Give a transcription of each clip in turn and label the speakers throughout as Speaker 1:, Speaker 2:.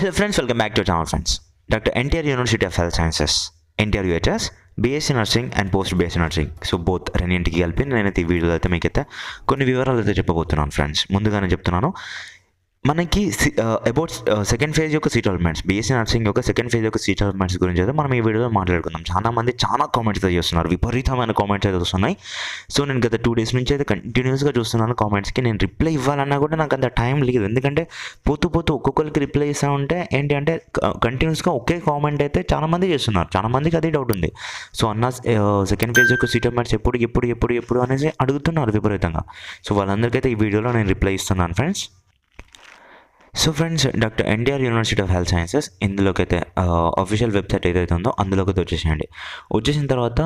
Speaker 1: Hello friends, welcome back to our channel friends. Dr. NTR University of Health Sciences, NTR UHS, BSc Nursing and Post BSc Nursing. So both రెండింటికి కలిపి నేనైతే ఈ వీడియోలో అయితే మీకైతే కొన్ని వివరాలు అయితే చెప్పబోతున్నాను ఫ్రెండ్స్. ముందుగానే చెప్తున్నాను, మనకి అబౌట్ సెకండ్ ఫేజ్ యొక్క సీట్ అలాట్మెంట్స్, బీఎస్సీ నర్సింగ్ యొక్క సెకండ్ ఫేజ్ యొక్క సీట్ అలాట్మెంట్స్ గురించి అయితే మనం ఈ వీడియోలో మాట్లాడుకుందాం. చాలామంది చాలా కామెంట్స్ అయితే చేస్తున్నారు, విపరీతమైన కామెంట్స్ అయితే వస్తున్నాయి. సో నేను గత 2 days నుంచి అయితే కంటిన్యూస్గా చూస్తున్నాను కామెంట్స్కి. నేను రిప్లై ఇవ్వాలన్నా కూడా నాకు అంత టైం లేదు, ఎందుకంటే పోతూ ఒక్కొక్కరికి రిప్లై ఇస్తూ ఉంటే ఏంటి అంటే కంటిన్యూస్గా ఒకే కామెంట్ అయితే చాలామంది చేస్తున్నారు. చాలామందికి అదే డౌట్ ఉంది. సో అన్న సెకండ్ ఫేజ్ యొక్క సీట్ అలాట్మెంట్స్ ఎప్పుడు అనేసి అడుగుతున్నారు విపరీతంగా. సో వాళ్ళందరికైతే ఈ వీడియోలో నేను రిప్లై ఇస్తున్నాను friends. So friends, doctor NTR university of health sciences ఇందులోకి అయితే అఫీషియల్ వెబ్సైట్ ఏదైతే ఉందో అందులోకి అయితే వచ్చేసేయండి. వచ్చేసిన తర్వాత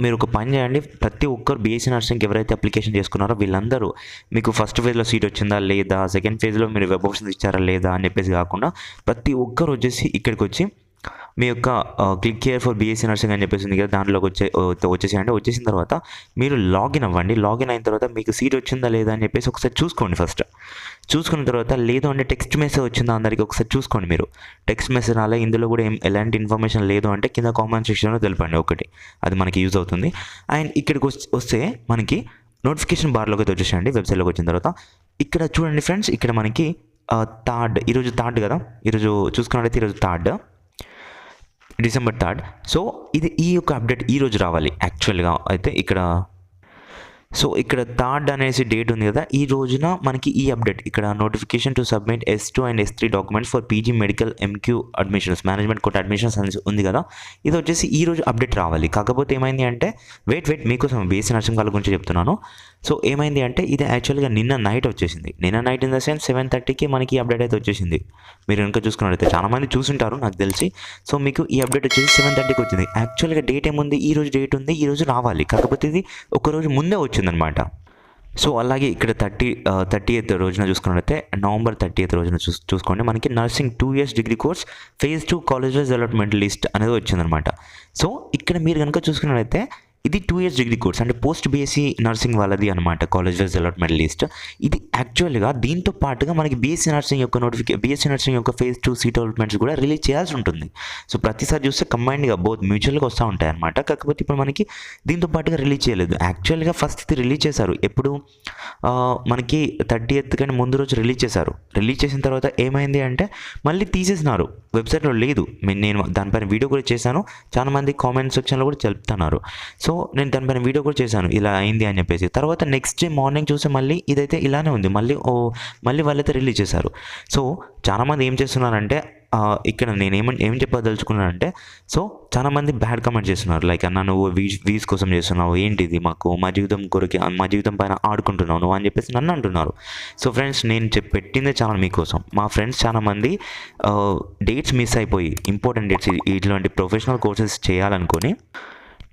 Speaker 1: మీరు ఒక పని చేయండి, ప్రతి ఒక్కరు బీఎస్సీ నర్సింగ్కి ఎవరైతే అప్లికేషన్ చేసుకున్నారో వీళ్ళందరూ మీకు ఫస్ట్ ఫేజ్లో సీట్ వచ్చిందా లేదా, సెకండ్ ఫేజ్లో మీరు వెబ్ ఆప్షన్స్ ఇచ్చారా లేదా అని చెప్పేసి కాకుండా ప్రతి ఒక్కరు వచ్చేసి ఇక్కడికి వచ్చి మీ యొక్క click here for BSc nursing అని చెప్పేసి ఉంది కదా, దాంట్లోకి వచ్చేసేయండి. వచ్చేసిన తర్వాత మీరు లాగిన్ అవ్వండి. లాగిన్ అయిన తర్వాత మీకు సీట్ వచ్చిందా లేదా అని చెప్పేసి ఒకసారి చూసుకోండి. ఫస్ట్ చూసుకున్న తర్వాత లేదు అంటే టెక్స్ట్ మెసేజ్ వచ్చిందా అందరికీ ఒకసారి చూసుకోండి. మీరు టెక్స్ట్ మెసేజ్ రాలే, ఇందులో కూడా ఎలాంటి ఇన్ఫర్మేషన్ లేదు అంటే కింద కామెంట్ సెక్షన్లో తెలపండి, ఒకటి అది మనకి యూజ్ అవుతుంది. అండ్ ఇక్కడికి వస్తే మనకి నోటిఫికేషన్ బార్లోకి అయితే వచ్చేసేయండి. వెబ్సైట్లోకి వచ్చిన తర్వాత ఇక్కడ చూడండి ఫ్రెండ్స్, ఇక్కడ మనకి ఈరోజు థర్డ్ కదా, ఈరోజు చూసుకున్నట్లయితే ఈరోజు December 3rd. సో ఈ యొక్క అప్డేట్ ఈరోజు రావాలి యాక్చువల్గా అయితే ఇక్కడ. సో ఇక్కడ 3rd అనేసి డేట్ ఉంది కదా, ఈ రోజున మనకి ఈ అప్డేట్ ఇక్కడ notification to submit S2 and S3 documents for PG medical MQ admissions, management quota admissions అని ఉంది కదా, ఇది వచ్చేసి ఈ రోజు అప్డేట్ రావాలి. కాకపోతే ఏమైంది అంటే వెయిట్ మీకోసం బీఎస్సీ నర్సింగ్ వాళ్ళ గురించి చెప్తున్నాను. సో ఏమైంది అంటే ఇది యాక్చువల్గా నిన్న నైట్ వచ్చేసింది. నిన్న నైట్ ఇన్ ద సెన్స్ 7:30కి మనకి ఈ అప్డేట్ అయితే వచ్చేసింది. మీరు కనుక చూసుకున్నట్లయితే చాలామంది చూసుంటారు నాకు తెలిసి. సో మీకు ఈ అప్డేట్ వచ్చేసి 7:30కి వచ్చింది. యాక్చువల్గా డేట్ ఏముంది, ఈ రోజు డేట్ ఉంది, ఈ రోజు రావాలి. కాకపోతే ఇది ఒకరోజు ముందే వచ్చిందనమాట. సో అలాగే ఇక్కడ 30th రోజున చూసుకున్నట్లయితే November 30th రోజున చూసుకోండి, మనకి nursing 2 years degree course phase 2 college wise allotment list అనేది వచ్చిందనమాట. సో ఇక్కడ మీరు కనుక చూసుకున్నట్లయితే ఇది 2 years డిగ్రీ కోర్స్ అంటే పోస్ట్ బీఎస్సీ నర్సింగ్ వాళ్ళది అనమాట, కాలేజ్ వైజ్ అలాట్మెంట్ లిస్ట్. ఇది యాక్చువల్గా దీంతో పాటుగా మనకి బీఎస్సీ నర్సింగ్ యొక్క బీఎస్సీ నర్సింగ్ యొక్క phase 2 సీట్ అలాట్మెంట్స్ కూడా రిలీజ్ చేయాల్సి ఉంటుంది. సో ప్రతిసారి చూస్తే కంబైన్డ్గా బోత్ మ్యూచువల్గా వస్తూ ఉంటాయి అనమాట. కాకపోతే ఇప్పుడు మనకి దీంతో పాటుగా రిలీజ్ చేయలేదు. యాక్చువల్గా ఫస్ట్ ఇది రిలీజ్ చేశారు ఎప్పుడు, మనకి 30th కానీ ముందు రోజు రిలీజ్ చేశారు. రిలీజ్ చేసిన తర్వాత ఏమైంది అంటే మళ్ళీ తీసేసినారు, వెబ్సైట్లో లేదు. నేను దానిపైన వీడియో కూడా చేశాను, చాలామంది కామెంట్ సెక్షన్లో కూడా చెప్తున్నారు. సో నేను దానిపైన వీడియో కూడా చేశాను ఇలా అయింది అని చెప్పేసి. తర్వాత నెక్స్ట్ డే మార్నింగ్ చూస్తే మళ్ళీ ఇదైతే ఇలానే ఉంది, మళ్ళీ వాళ్ళైతే రిలీజ్ చేశారు. సో చాలామంది ఏం చేస్తున్నారంటే ఇక్కడ నేను ఏం చెప్పదలుచుకున్నానంటే, సో చాలామంది బ్యాడ్ కామెంట్ చేస్తున్నారు, లైక్ అన్న నువ్వు వీస్ కోసం చేస్తున్నావు, ఏంటిది మాకు మా జీవితం కొరకు మా జీవితం పైన ఆడుకుంటున్నావు నువ్వు అని చెప్పేసి నన్ను అంటున్నారు. సో ఫ్రెండ్స్, నేను పెట్టిందే చాలా మీకోసం. మా ఫ్రెండ్స్ చాలామంది డేట్స్ మిస్ అయిపోయి, ఇంపార్టెంట్ డేట్స్ ఇట్లాంటి ప్రొఫెషనల్ కోర్సెస్ చేయాలనుకొని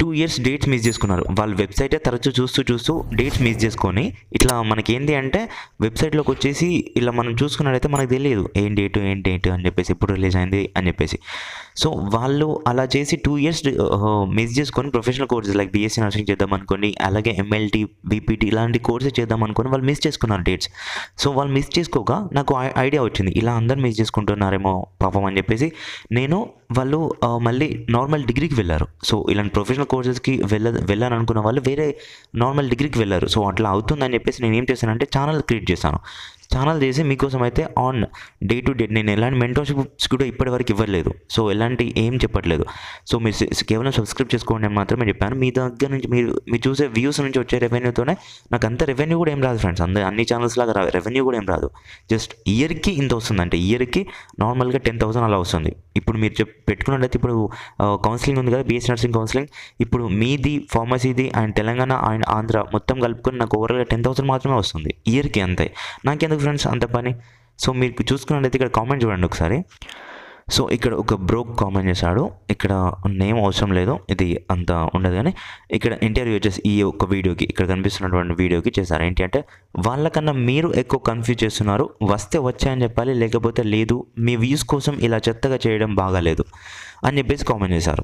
Speaker 1: 2 years డేట్స్ మిస్ చేసుకున్నారు. వాళ్ళ వెబ్సైటే తరచూ చూస్తూ డేట్స్ మిస్ చేసుకొని ఇట్లా మనకి ఏంటి అంటే వెబ్సైట్లోకి వచ్చేసి ఇలా మనం చూసుకున్నట్టయితే మనకు తెలియదు ఏం డేటు అని చెప్పేసి, ఎప్పుడు రిలీజ్ అయింది అని చెప్పేసి. సో వాళ్ళు అలా చేసి 2 years మిస్ చేసుకొని professional courses like BSc nursing చేద్దాం అనుకోండి, అలాగే MLT BPT ఇలాంటి కోర్సెస్ చేద్దాం అనుకొని వాళ్ళు మిస్ చేసుకున్నారు డేట్స్. సో వాళ్ళు మిస్ చేసుకోక నాకు ఐడియా వచ్చింది, ఇలా అందరు మిస్ చేసుకుంటున్నారేమో పాపం అని చెప్పేసి వాళ్ళు మళ్ళీ నార్మల్ డిగ్రీకి వెళ్ళారు. సో ఇలాంటి ప్రొఫెషనల్ కోర్సెస్కి వెళ్ళాను అనుకున్న వాళ్ళు వేరే నార్మల్ డిగ్రీకి వెళ్ళారు. సో అట్లా అవుతుందని చెప్పేసి నేను ఏం చేశానంటే ఛానల్ క్రియేట్ చేశాను. ఛానల్ చేసి మీకోసం అయితే ఆన్ డే టు డే నేను ఎలాంటి మెంటర్షిప్స్ కూడా ఇప్పటివరకు ఇవ్వలేదు. సో ఎలాంటి ఏం చెప్పట్లేదు. సో మీరు కేవలం సబ్స్క్రైబ్ చేసుకోండి అని మాత్రమే చెప్పాను. మీ దగ్గర నుంచి మీరు చూసే వ్యూస్ నుంచి వచ్చే రెవెన్యూతోనే నాకు అంత రెవెన్యూ కూడా ఏం రాదు ఫ్రెండ్స్. అన్ని ఛానల్స్ లాగా రెవెన్యూ కూడా ఏం రాదు. జస్ట్ ఇయర్కి ఇంత వస్తుంది, అంటే ఇయర్కి నార్మల్గా 10,000 అలా వస్తుంది. ఇప్పుడు మీరు పెట్టుకున్నట్లయితే ఇప్పుడు కౌన్సిలింగ్ ఉంది కదా, బీఎస్సీ నర్సింగ్ కౌన్సిలింగ్, ఇప్పుడు మీది ఫార్మసీది అండ్ తెలంగాణ అండ్ ఆంధ్ర మొత్తం కలుపుకొని నాకు ఓవరాల్గా 10,000 మాత్రమే వస్తుంది ఇయర్కి. అంతే, నాకెందుకు ఫ్రెండ్స్ అంత పని. సో మీరు చూసుకున్నట్లయితే ఇక్కడ కామెంట్ చూడండి ఒకసారి. సో ఇక్కడ ఒక బ్రోక్ కామెంట్ చేశాడు, ఇక్కడ నేమ్ అవసరం లేదు, ఇది అంత ఉండదు, కానీ ఇక్కడ ఇంటర్వ్యూ వచ్చేసి ఈ ఒక వీడియోకి ఇక్కడ కనిపిస్తున్నటువంటి వీడియోకి చేశారు. ఏంటి అంటే వాళ్ళకన్నా మీరు ఎక్కువ కన్ఫ్యూజ్ చేస్తున్నారు, వస్తే వచ్చాయని చెప్పాలి, లేకపోతే లేదు, మీ వ్యూస్ కోసం ఇలా చెత్తగా చేయడం బాగాలేదు అని చెప్పేసి కామెంట్ చేశారు.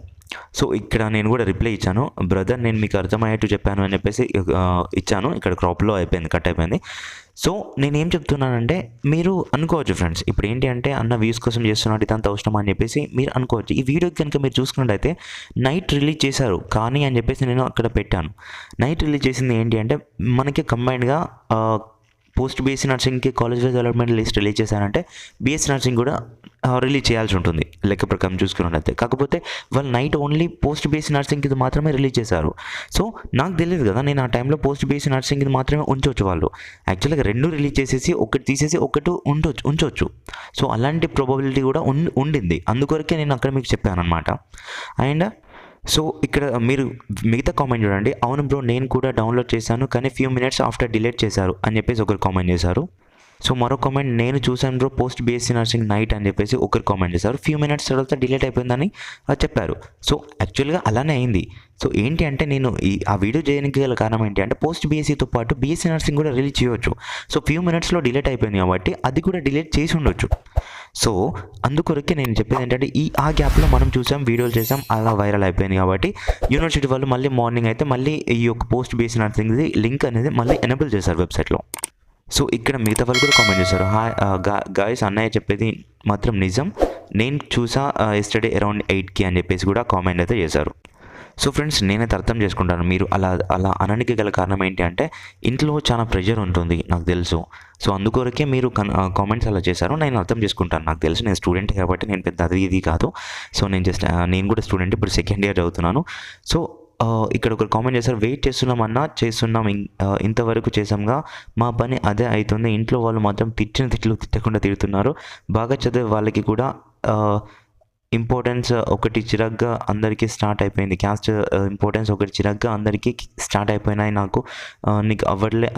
Speaker 1: సో ఇక్కడ నేను కూడా రిప్లై ఇచ్చాను, బ్రదర్ నేను మీకు అర్థమయ్యేట్టు చెప్పాను అని చెప్పేసి ఇచ్చాను. ఇక్కడ క్రాప్లో అయిపోయింది, కట్ అయిపోయింది. సో నేనేం చెప్తున్నానంటే మీరు అనుకోవచ్చు ఫ్రెండ్స్, ఇప్పుడు ఏంటి అంటే అన్న వ్యూస్ కోసం చేస్తున్నాడు ఇదంతా అవసరం అని చెప్పేసి మీరు అనుకోవచ్చు. ఈ వీడియో కనుక మీరు చూసుకున్నట్టయితే నైట్ రిలీజ్ చేశారు కానీ అని చెప్పేసి నేను అక్కడ పెట్టాను. నైట్ రిలీజ్ చేసింది ఏంటి అంటే మనకి కంబైన్డ్గా పోస్ట్ బీఎస్సీ నర్సింగ్కి college wise development list release చేశారంటే బీఎస్సీ నర్సింగ్ కూడా రిలీజ్ చేయాల్సి ఉంటుంది లెక్క ప్రకారం చూసుకున్నట్టయితే. కాకపోతే వాళ్ళు నైట్ ఓన్లీ పోస్ట్ బీఎస్సీ నర్సింగ్కి మాత్రమే రిలీజ్ చేశారు. సో నాకు తెలియదు కదా, నేను ఆ టైంలో పోస్ట్ బీఎస్సీ నర్సింగ్కి మాత్రమే ఉంచవచ్చు. వాళ్ళు యాక్చువల్గా 2 రిలీజ్ చేసేసి ఒకటి తీసేసి ఒకటి ఉంచవచ్చు. సో అలాంటి ప్రాబబిలిటీ కూడా ఉండింది, అందుకొరకే నేను అక్కడ మీకు చెప్పాను అనమాట. అండ్ సో ఇక్కడ మీరు మిగతా కామెంట్ చూడండి, అవును బ్రో నేను కూడా డౌన్లోడ్ చేశాను కానీ ఫ్యూ మినిట్స్ ఆఫ్టర్ డిలీట్ చేశారు అని చెప్పేసి ఒకరు కామెంట్ చేశారు. సో మరో కామెంట్, నేను చూశాను bro post BSc nursing night అని చెప్పేసి ఒకరు కామెంట్ చేశారు. ఫ్యూ మినిట్స్ తర్వాత డిలీట్ అయిపోయిందని చెప్పారు. సో యాక్చువల్గా అలానే అయింది. సో ఏంటి అంటే నేను ఆ వీడియో చేయడానికి గల కారణం ఏంటి అంటే పోస్ట్ బీఎస్సీతో పాటు బీఎస్సీ నర్సింగ్ కూడా రిలీజ్ చేయవచ్చు. సో ఫ్యూ మినిట్స్లో డిలీట్ అయిపోయింది కాబట్టి అది కూడా డిలీట్ చేసి ఉండొచ్చు. సో అందుకొరకే నేను చెప్పేది ఏంటంటే ఆ గ్యాప్లో మనం చూసాం, వీడియోలు చేసాం, అలా వైరల్ అయిపోయింది కాబట్టి యూనివర్సిటీ వాళ్ళు మళ్ళీ మార్నింగ్ అయితే మళ్ళీ ఈ యొక్క పోస్ట్ బీఎస్సీ నర్సింగ్ది లింక్ అనేది మళ్ళీ ఎనేబుల్ చేశారు వెబ్సైట్లో. సో ఇక్కడ మిగతా వాళ్ళు కూడా కామెంట్ చేశారు, హాయ్ గాయస్ అన్నయ్య చెప్పేది మాత్రం నిజం, నేను చూసా ఎస్టర్డే అరౌండ్ 8కి అని చెప్పేసి కూడా కామెంట్ అయితే చేశారు. సో ఫ్రెండ్స్ నేనైతే అర్థం చేసుకుంటాను మీరు అలా అనడానికి గల కారణం ఏంటి అంటే ఇంట్లో చాలా ప్రెషర్ ఉంటుంది నాకు తెలుసు. సో అందుకొరకే మీరు కామెంట్స్ అలా చేశారు, నేను అర్థం చేసుకుంటాను. నాకు తెలుసు నేను స్టూడెంట్ కాబట్టి నేను పెద్ద అది ఇది కాదు. సో నేను కూడా స్టూడెంట్, ఇప్పుడు సెకండ్ ఇయర్ చదువుతున్నాను. సో ఇక్కడ ఒకరు కామెంట్ చేశారు, వెయిట్ చేస్తున్నాం ఇంతవరకు చేసాంగా, మా పని అదే అవుతుంది, ఇంట్లో వాళ్ళు మాత్రం తిట్లు తిట్టకుండా తిడుతున్నారు, బాగా చదివే వాళ్ళకి కూడా ఇంపార్టెన్స్ ఒకటి చిరాగ్గా అందరికీ స్టార్ట్ అయిపోయింది, క్యాస్ట్ ఇంపార్టెన్స్ ఒకటి చిరాగ్గా అందరికీ స్టార్ట్ అయిపోయినాయి, నాకు నీకు అవ్వట్లే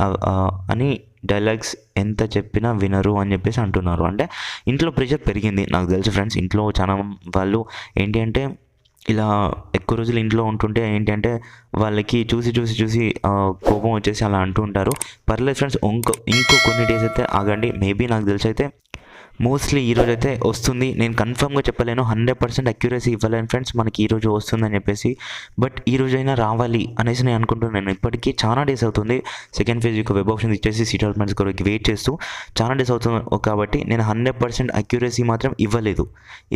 Speaker 1: అని డైలాగ్స్ ఎంత చెప్పినా వినరు అని చెప్పేసి అంటున్నారు. అంటే ఇంట్లో ప్రెషర్ పెరిగింది నాకు తెలుసు ఫ్రెండ్స్. ఇంట్లో చాలా వాళ్ళు ఏంటి అంటే ఇలా ఎక్కువ రోజులు ఇంట్లో ఉంటుంటే ఏంటి అంటే వాళ్ళకి చూసి కోపం వచ్చేసి అలా అంటూ ఉంటారు. పర్లేదు ఫ్రెండ్స్, ఇంకో కొన్ని డేస్ అయితే ఆగండి, మేబీ నాకు తెలిసి అయితే మోస్ట్లీ ఈరోజు అయితే వస్తుంది. నేను కన్ఫర్మ్గా చెప్పలేను, 100% అక్యురసీ ఇవ్వలేను ఫ్రెండ్స్ మనకి ఈరోజు వస్తుందని చెప్పేసి. బట్ ఈరోజైనా రావాలి అనేసి నేను అనుకుంటున్నాను. ఇప్పటికీ చాలా డేస్ అవుతుంది, సెకండ్ ఫేజ్ యొక్క వెబ్ ఆప్షన్స్ ఇచ్చేసి సీట్ అలాట్మెంట్స్ కొరకు వెయిట్ చేస్తూ చాలా డేస్ అవుతుంది కాబట్టి నేను 100% అక్యురసీ మాత్రం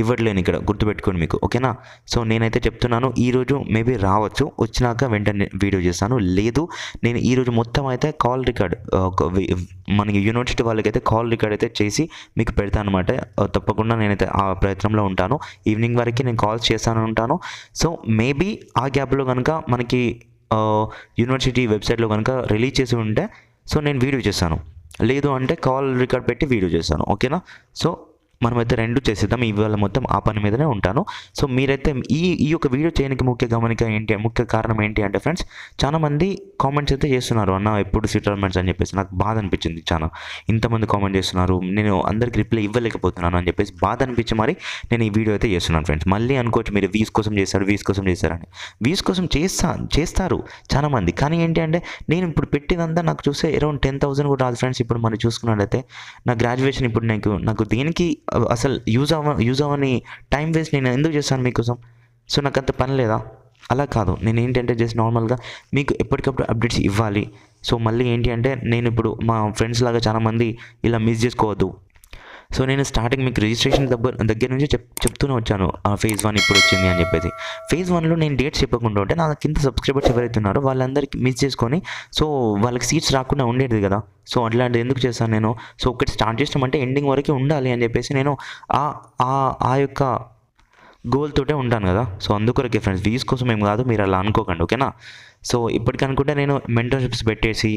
Speaker 1: ఇవ్వట్లేను ఇక్కడ, గుర్తుపెట్టుకోండి మీకు, ఓకేనా. సో నేనైతే చెప్తున్నాను ఈరోజు మేబీ రావచ్చు, వచ్చినాక వెంటనే వీడియో చేస్తాను. లేదు నేను ఈరోజు మొత్తం అయితే కాల్ రికార్డ్ మనకి యూనివర్సిటీ వాళ్ళకైతే కాల్ రికార్డ్ అయితే చేసి మీకు పెడతాను అనమాట. తప్పకుండా నేనైతే ఆ ప్రయత్నంలో ఉంటాను, ఈవినింగ్ వరకు నేను కాల్స్ చేస్తాను ఉంటాను. సో మేబీ ఆ గ్యాప్లో కనుక మనకి యూనివర్సిటీ వెబ్సైట్లో కనుక రిలీజ్ చేసి ఉంటే సో నేను వీడియో చేస్తాను, లేదు అంటే కాల్ రికార్డ్ పెట్టి వీడియో చేస్తాను, ఓకేనా. సో మనమైతే 2 చేసేద్దాం, ఇవాళ మొత్తం ఆ పని మీదనే ఉంటాను. సో మీరైతే ఈ యొక్క వీడియో చేయడానికి ముఖ్య కారణం ఏంటి అంటే ఫ్రెండ్స్, చాలామంది కామెంట్స్ అయితే చేస్తున్నారు, అన్న ఎప్పుడు సీట్ అలాట్మెంట్స్ అని చెప్పేసి. నాకు బాధ అనిపించింది, చాలా ఇంతమంది కామెంట్ చేస్తున్నారు, నేను అందరికి రిప్లై ఇవ్వలేకపోతున్నాను అని చెప్పేసి బాధ అనిపించి మరి నేను ఈ వీడియో అయితే చేస్తున్నాను ఫ్రెండ్స్. మళ్ళీ అనుకోవచ్చు మీరు వ్యూస్ కోసం చేశారని. వ్యూస్ కోసం చేస్తారు చాలామంది, కానీ ఏంటి అంటే నేను ఇప్పుడు పెట్టినంతా నాకు చూస్తే అరౌండ్ 10,000 కూడా రాదు ఫ్రెండ్స్. ఇప్పుడు మనం చూసుకున్నట్లయితే నా గ్రాడ్యుయేషన్ ఇప్పుడు నాకు దేనికి అసలు యూజ్ అవ్వని టైం వేస్ట్ నేను ఎందుకు చేస్తాను మీకోసం? సో నాకు అంత పని లేదా? అలా కాదు, నేను ఏంటంటే జస్ట్ నార్మల్గా మీకు ఎప్పటికప్పుడు అప్డేట్స్ ఇవ్వాలి. సో మళ్ళీ ఏంటి అంటే నేను ఇప్పుడు మా ఫ్రెండ్స్ లాగా చాలామంది ఇలా మిస్ చేసుకోవద్దు. సో నేను స్టార్టింగ్ మీకు రిజిస్ట్రేషన్ దగ్గర నుంచి చెప్తూనే వచ్చాను, ఫేజ్ 1 ఇప్పుడు వచ్చింది అని చెప్పేసి. ఫేజ్ 1లో నేను డేట్స్ చెప్పకుండా ఉంటే నా కింద సబ్స్క్రైబర్స్ ఎవరైతే ఉన్నారో వాళ్ళందరికీ మిస్ చేసుకొని సో వాళ్ళకి సీట్స్ రాకుండా ఉండేది కదా. సో అట్లాంటిది ఎందుకు చేస్తాను నేను? సో ఒకటి స్టార్ట్ చేసినామంటే ఎండింగ్ వరకు ఉండాలి అని చెప్పేసి నేను ఆ యొక్క గోల్ తోటే ఉంటాను కదా. సో అందుకొరకే ఫ్రెండ్స్, వ్యూస్ కోసం ఏం కాదు, మీరు అలా అనుకోకండి, ఓకేనా. సో ఇప్పటికనుకుంటే నేను మెంటర్షిప్స్ పెట్టేసి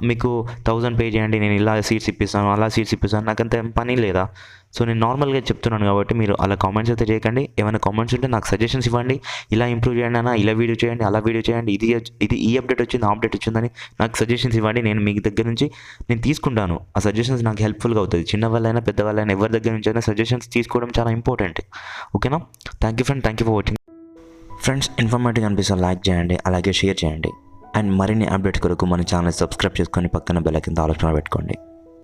Speaker 1: మీకు 1000 పే చేయండి, నేను ఇలా సీట్స్ ఇప్పిస్తాను, అలా సీట్స్ ఇప్పిస్తాను, నాకంత పని లేదా. సో నేను నార్మల్గా చెప్తున్నాను కాబట్టి మీరు అలా కామెంట్స్ అయితే చేయకండి. ఏమైనా కామెంట్స్ ఉంటే నాకు సజెషన్స్ ఇవ్వండి, ఇలా ఇంప్రూవ్ చేయండి అన్న, ఇలా వీడియో చేయండి, అలా వీడియో చేయండి, ఇది ఈ అప్డేట్ వచ్చింది, ఆ అప్డేట్ వచ్చిందని నాకు సజెషన్స్ ఇవ్వండి. నేను మీ దగ్గర నుంచి నేను తీసుకుంటాను, ఆ సజెషన్స్ నాకు హెల్ప్ఫుల్గా అవుతుంది. చిన్నవాళ్ళైనా పెద్దవాళ్ళైనా ఎవరి దగ్గర నుంచి అయినా సజెషన్స్ తీసుకోవడం చాలా ఇంపార్టెంట్, ఓకేనా. Thank you for watching friends. Informative అనిపిస్తే లైక్ చేయండి, అలాగే షేర్ చేయండి. అండ్ మరిన్ని అప్డేట్స్ కొరకు మన ఛానల్ సబ్స్క్రైబ్ చేసుకొని పక్కన బెల్ ఐకాన్ ఆల్ పెట్టుకోండి.